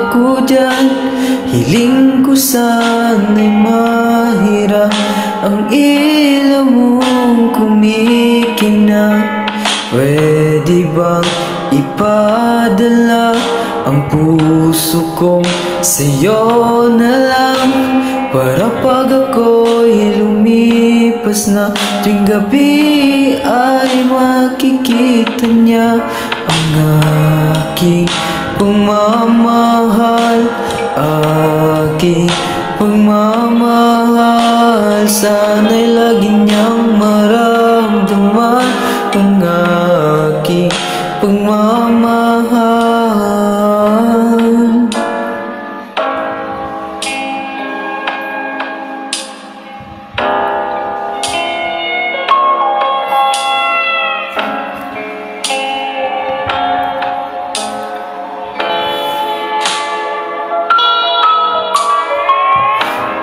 ako dyan. Hiling ko sana'y mahira ang ilaw mong kumikinang. Pwede bang ipadala ang puso kong sa'yo na lang, para pag ako'y lumipas na, tuwing gabi ay makikita niya ang aking pagmamahal, aking pagmamahal. Sana'y lagi niyang maramdaman ang aking pagmamahal.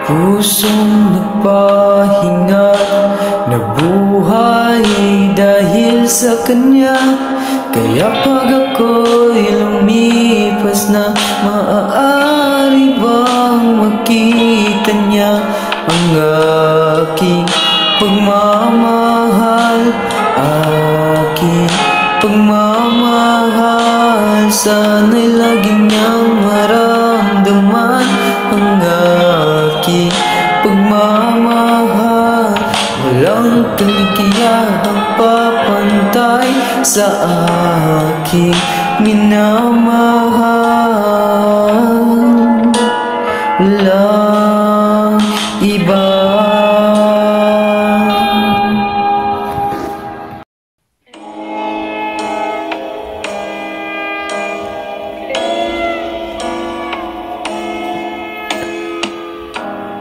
Pusong nagpahinga, nabuhay dahil sa kanya. Kaya pag ako'y lumipas na, maaari bang makita niya ang aking pagmamahal, aking pagmamahal. Sana'y lagi niyang maramdaman ang aking pagmamahal. Walang kaligayahang papantay sa aking minamahal. Walang iba.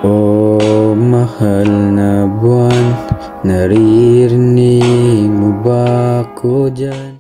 Oh, mahal na buwan, naririnig mo ba ako dyan?